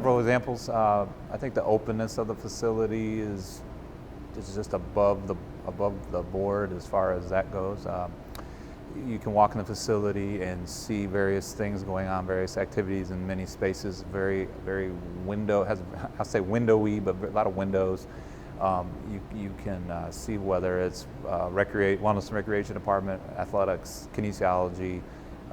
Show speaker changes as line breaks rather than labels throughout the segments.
several examples. I think the openness of the facility is just above the board as far as that goes. You can walk in the facility and see various things going on, various activities in many spaces. Very I'll say windowy, but a lot of windows. You can see whether it's wellness and recreation department, athletics, kinesiology,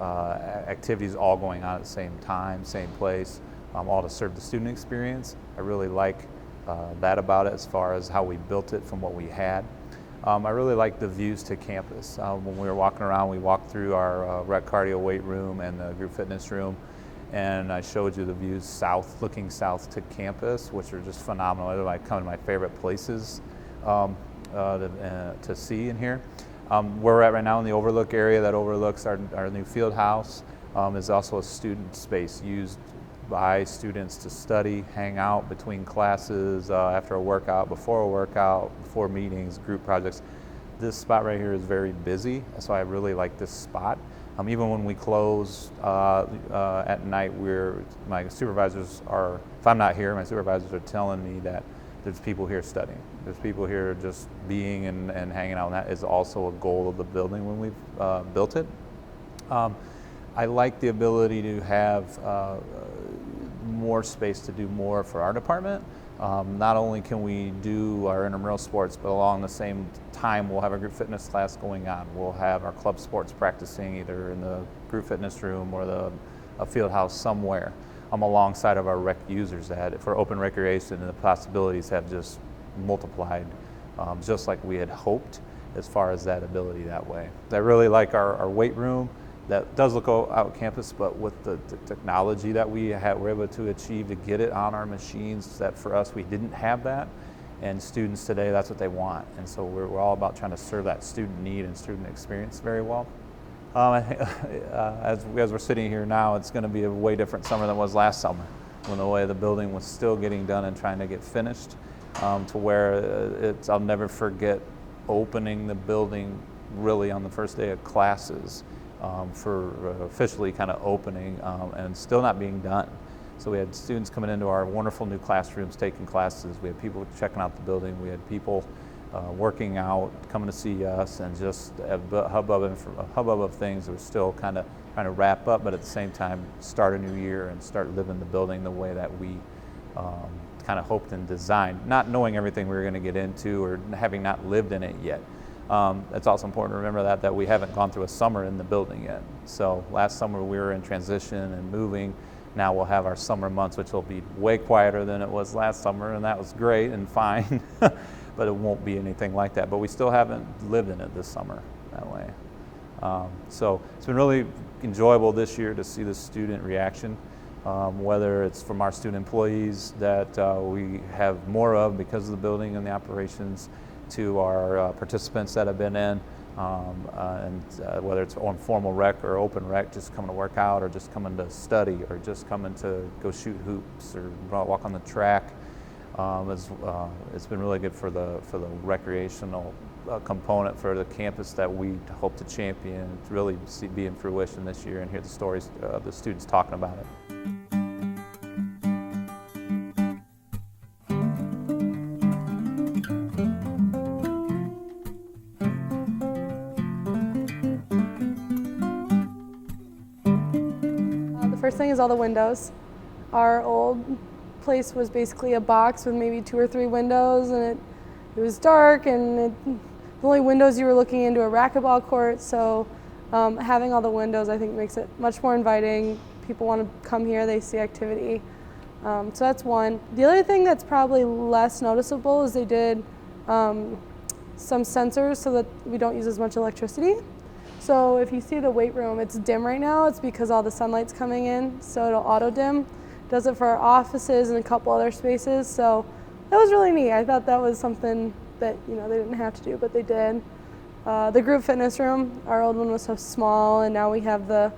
activities all going on at the same time, same place, all to serve the student experience. I really like that about it as far as how we built it from what we had. I really like the views to campus. When we were walking around, we walked through our rec cardio weight room and the group fitness room, and I showed you the views south, looking south to campus, which are just phenomenal. They're like kind of my favorite places to see in here. Where we're at right now in the overlook area that overlooks our new field house is also a student space used by students to study, hang out between classes, after a workout, before a workout, before meetings, group projects. This spot right here is very busy, so I really like this spot. Even when we close at night, my supervisors are, if I'm not here, my supervisors are telling me that there's people here studying. There's people here just being and hanging out, and that is also a goal of the building when we've built it. I like the ability to have more space to do more for our department. Not only can we do our intramural sports, but along the same time we'll have a group fitness class going on. We'll have our club sports practicing either in the group fitness room or a field house somewhere alongside of our rec users that for open recreation, and the possibilities have just multiplied just like we had hoped as far as that ability that way. I really like our weight room. That does look out campus, but with the technology that we're able to achieve to get it on our machines, that for us, we didn't have that. And students today, that's what they want. And so we're all about trying to serve that student need and student experience very well. As we're sitting here now, it's going to be a way different summer than it was last summer, when the way the building was still getting done and trying to get finished, to where I'll never forget opening the building really on the first day of classes. For officially kind of opening and still not being done. So we had students coming into our wonderful new classrooms taking classes. We had people checking out the building. We had people working out, coming to see us, and just a hubbub of things that were still kind of trying to wrap up, but at the same time start a new year and start living the building the way that we kind of hoped and designed, not knowing everything we were going to get into or having not lived in it yet. It's also important to remember that we haven't gone through a summer in the building yet. So last summer we were in transition and moving. Now we'll have our summer months, which will be way quieter than it was last summer, and that was great and fine, but it won't be anything like that. But we still haven't lived in it this summer that way. So it's been really enjoyable this year to see the student reaction, whether it's from our student employees that we have more of because of the building and the operations, to our participants that have been in, and whether it's on formal rec or open rec, just coming to work out or just coming to study or just coming to go shoot hoops or walk on the track. It's been really good for the recreational component for the campus that we hope to champion, to really be in fruition this year and hear the stories of the students talking about it.
First thing is all the windows. Our old place was basically a box with maybe 2 or 3 windows, and it was dark, and the only windows you were looking into a racquetball court. So having all the windows, I think, makes it much more inviting. People want to come here, they see activity. So that's one. The other thing that's probably less noticeable is they did some sensors so that we don't use as much electricity. So if you see the weight room, it's dim right now. It's because all the sunlight's coming in, so it'll auto dim. Does it for our offices and a couple other spaces. So that was really neat. I thought that was something that they didn't have to do, but they did. The group fitness room, our old one was so small, and now we have the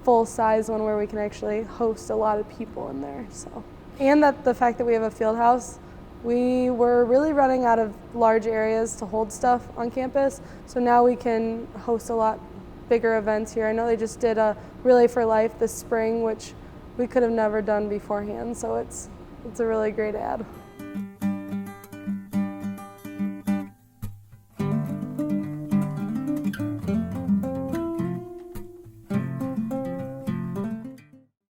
full-size one where we can actually host a lot of people in there. So, and the fact that we have a field house. We were really running out of large areas to hold stuff on campus, so now we can host a lot bigger events here. I know they just did a Relay for Life this spring, which we could have never done beforehand. So it's a really great ad.